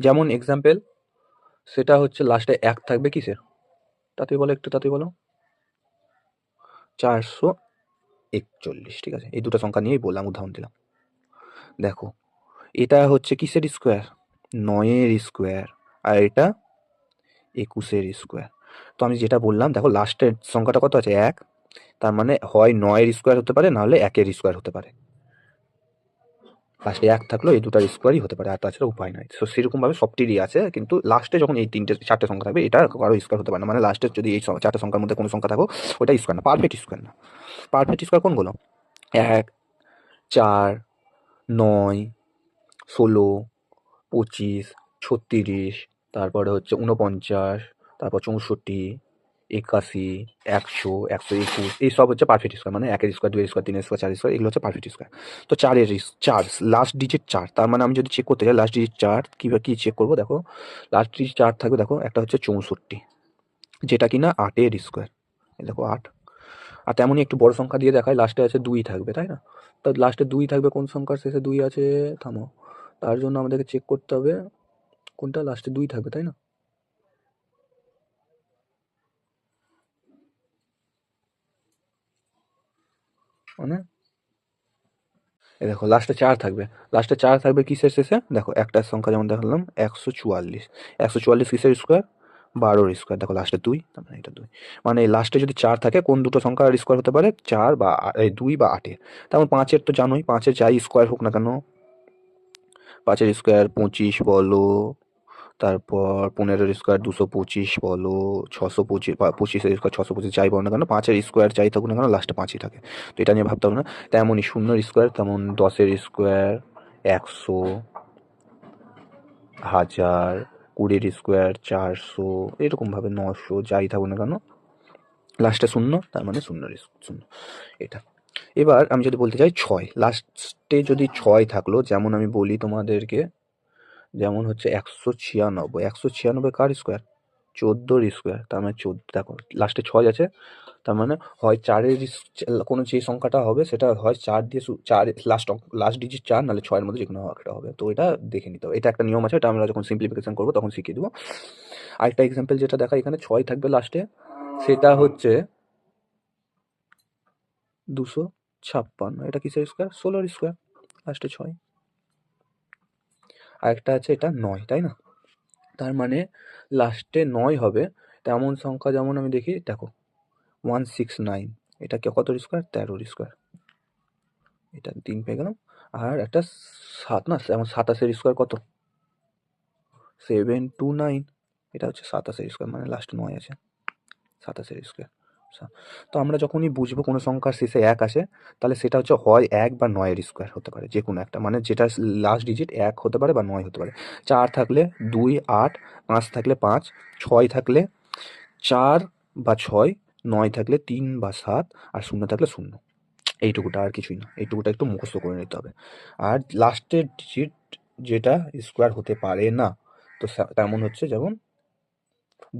যেমন এক্সাম্পল, সেটা হচ্ছে লাস্টে 1 থাকবে কিসের, তাড়াতাড়ি বলো, একটু তাড়াতাড়ি বলো, 441, ঠিক আছে? এই দুটো সংখ্যা নিয়েই বললাম, উদাহরণ দিলাম। দেখো, এটা হচ্ছে কিসের স্কোয়ার, 9-এর স্কোয়ার, আর এটা 21-এর স্কোয়ার। তো আমি যেটা বললাম, দেখো লাস্টের সংখ্যাটা কত আছে, 1, তার মানে হয় 9-এর স্কোয়ার হতে পারে, নাহলে 1-এর স্কোয়ার হতে পারে। লাস্টে 1 থাকলো, এই দুটার স্কোয়ারই হতে পারে, আর তাছাড়া উপায় নাই। তো সেরকমভাবে সবটিরই আছে, কিন্তু লাস্টে যখন এই 4টে সংখ্যা থাকবে, এটা কারো স্কোয়ার হতে পারে না, মানে লাস্টের যদি এই 4টে সংখ্যার মধ্যে কোনো সংখ্যা থাকো, ওটা স্কোয়ার না, পারফেক্ট স্কোয়ার না। পারফেক্ট স্কোয়ার কোনগুলো? 1, 4, 9, 16, 25, 36, তারপরে হচ্ছে 49, তারপর 64, 81, 100, 121, এইসব হচ্ছে পারফেক্ট স্কোয়ার, মানে 1-এর স্কোয়ার, 2-এর স্কোয়ার, 3-এর স্কোয়ার, 4-এর স্কোয়ার, এগুলো হচ্ছে পারফেক্ট স্কোয়ার। তো 4 লাস্ট ডিজিট 4, তার মানে আমি যদি চেক করতে চাই লাস্ট ডিজিট 4, কী চেক করবো, দেখো লাস্ট ডিজিট 4 থাকবে, দেখো একটা হচ্ছে 64, যেটা কিনা 8-এর স্কোয়ার, এই দেখো 8। আর তেমনই একটু বড় সংখ্যা দিয়ে দেখায়, লাস্টে আছে 2 থাকবে, তাই না? তো লাস্টে 2 থাকবে কোন সংখ্যার শেষে 2 আছে, থামো, তার জন্য আমাদেরকে চেক করতে হবে কোনটা লাস্টে 2 থাকবে, তাই না? মানে এই দেখো লাস্টে 4 থাকবে, লাস্টে 4 থাকবে কিসের শেষে, দেখো একটা সংখ্যা যেমন দেখালাম 144, 144 কিসের স্কোয়ার, 12-এর স্কোয়ার, দেখো লাস্টে 2, তার মানে এটা 2, মানে লাস্টে যদি 4 থাকে কোন দুটো সংখ্যার স্কোয়ার হতে পারে, 4 বা 2 বা 8-এর। তেমন 5-এর তো জানোই, 5-এর যাই স্কোয়ার হোক না কেন, 5-এর স্কোয়ার 25 বলো, তারপর 15-এর স্কোয়ার 225 বলো, 625, 25-এর স্কোয়ার 625, যাই বলো না কেন, 5-এর স্কোয়ার যাই থাকুক না কেন, লাস্টে 5ই থাকে। তো এটা নিয়ে ভাবতে হবে না। তেমনই 0-এর স্কোয়ার, তেমন 10-এর স্কোয়ার 100, 1000, 20-এর স্কোয়ার 400, এরকমভাবে 900, যাই থাকুক না কেন, লাস্টে 0, তার মানে 0-এর 0, এটা। এবার আমি যদি বলতে চাই 6, লাস্টে যদি 6 থাকলো, যেমন আমি বলি তোমাদেরকে, যেমন হচ্ছে 196, 196 কার স্কোয়ার, 14-এর স্কোয়ার, তার মানে 14, দেখো লাস্টে 6 আছে, তার মানে হয় 4-এর কোনো যে সংখ্যাটা হবে সেটা হয় 4 দিয়ে 4, লাস্ট ডিজিট 4, নাহলে 6-এর মধ্যে যে কোনো একটা হবে। তো এটা দেখে নিতে হবে, এটা একটা নিয়ম আছে, এটা আমরা যখন সিম্পলিফিকেশন করবো তখন শিখিয়ে দেবো। আরেকটা এক্সাম্পল যেটা দেখা, এখানে 6 থাকবে লাস্টে, সেটা হচ্ছে 256, এটা কিসের স্কোয়ার, 16-এর স্কোয়ার, লাস্টে 6। আরেকটা আছে এটা 9, তাই না? তার মানে লাস্টে 9 হবে, তেমন সংখ্যা যেমন আমি দেখি, দেখো 169, এটা কত স্কোয়ার, 13-এর স্কোয়ার, এটা 3 পেয়ে গেলাম। আর একটা 7 না, যেমন 27-এর স্কোয়ার কত, 729, এটা হচ্ছে 27-এর স্কোয়ার, মানে লাস্টে 9 আছে, 27-এর স্কোয়ার তো আমরা যখনই বুঝবো কোনো সংখ্যার শেষে 1 আসে, তাহলে সেটা হচ্ছে হয় 1 বা 9 এর স্কোয়ার হতে পারে, যে কোনো একটা, মানে যেটা লাস্ট ডিজিট 1 হতে পারে বা 9 হতে পারে। 4 থাকলে 2, 8, 5 থাকলে 5, 6 থাকলে 4 বা 6, 9 থাকলে 3 বা 7, আর 0 থাকলে 0। এইটুকুটা, আর কিছুই না। এইটুকুটা একটু মুখস্থ করে নিতে হবে। আর লাস্টের ডিজিট যেটা স্কোয়ার হতে পারে না, তো তেমন হচ্ছে যেমন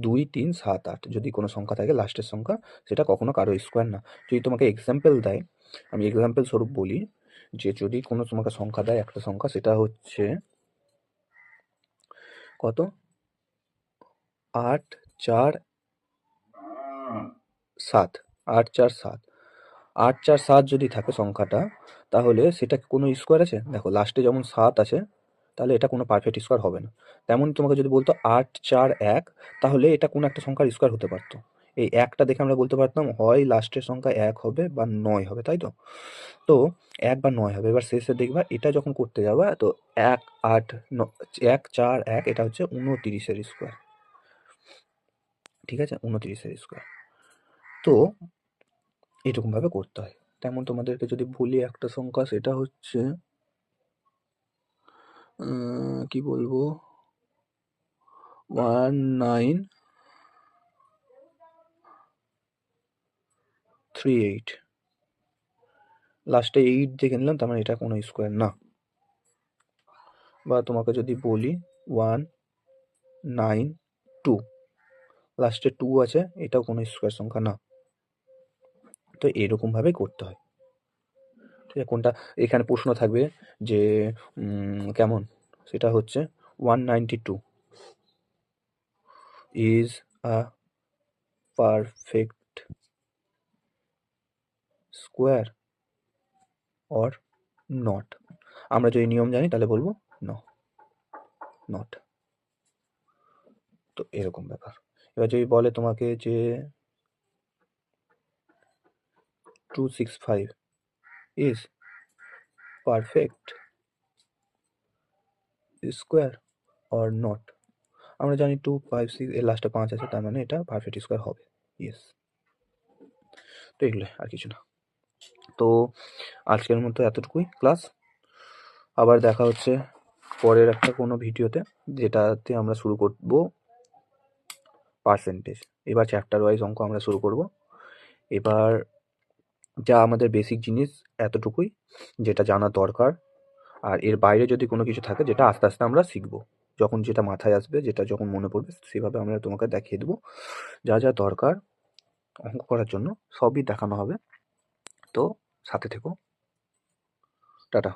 2, 3, 7, 8 যদি কোনো সংখ্যা থাকে লাস্টের সংখ্যা, সেটা কখনো কারো স্কোয়ার না। যদি তোমাকে এক্সাম্পল দেয়, আমি এক্সাম্পল স্বরূপ বলি, যে যদি কোনো তোমাকে সংখ্যা দেয়, একটা সংখ্যা, সেটা হচ্ছে কত, 8, 4, 7, 8, 4, 7, 8, 4, 7 যদি থাকে সংখ্যাটা, তাহলে সেটা কোনো স্কোয়ার আছে? দেখো লাস্টে যেমন 7 আছে, তাহলে এটা কোনো পারফেক্ট স্কোয়ার হবে না। তেমন তোমাকে যদি বলতো 8, 4, 1, তাহলে এটা কোনো একটা সংখ্যার স্কোয়ার হতে পারতো। এই 1টা দেখে আমরা বলতে পারতাম হয় লাস্টের সংখ্যা 1 হবে বা 9 হবে, তাই তো? তো 1 বা 9 হবে। এবার শেষে দেখবা এটা যখন করতে যাবা, তো 1, 8, 1, 4, 1, এটা হচ্ছে 29 এর স্কোয়ার। ঠিক আছে, 29 এর স্কোয়ার। তো এরকম ভাবে করতে হয়। তেমন তোমাদেরকে যদি বলি একটা সংখ্যা, সেটা হচ্ছে কি বলবো, 1938, লাস্টে 8 দেখে নিলাম, তার মানে এটা কোনো স্কোয়ার না। বা তোমাকে যদি বলি 192, লাস্টে 2 আছে, এটাও কোনো স্কোয়ার সংখ্যা না। তো এরকম ভাবে করতে হয়। ঠিক আছে, কোনটা এখানে প্রশ্ন থাকবে যে কেমন, সেটা হচ্ছে 192 is a perfect square or not. আমরা যদি নিয়ম জানি তাহলে বলবো নো, নট। তো এরকম ব্যাপার। এবার যদি বলে তোমাকে যে 265 is perfect square or not, আমরা জানি 256 এর লাস্টে 5 আছে, তার মানে এটা পারফেক্ট স্কোয়ার হবে। ইয়েস। তো এগুলো আর কিছু না। তো আজকের মতো এতটুকুই ক্লাস। আবার দেখা হচ্ছে পরের একটা কোনো ভিডিওতে, যেটাতে আমরা শুরু করব পার্সেন্টেজ। এবার চ্যাপ্টার ওয়াইজ অঙ্ক আমরা শুরু করব। এবার যা আমাদের বেসিক জিনিস এতটুকুই, যেটা জানা দরকার। আর এর বাইরে যদি কোনো কিছু থাকে, যেটা আস্তে আস্তে আমরা শিখবো, যখন যেটা মাথায় আসবে, যেটা যখন মনে পড়বে, সেভাবে আমরা তোমাকে দেখিয়ে দেবো। যা যা দরকার অঙ্ক করার জন্য সবই দেখানো হবে। তো সাথে থেকো। টাটা।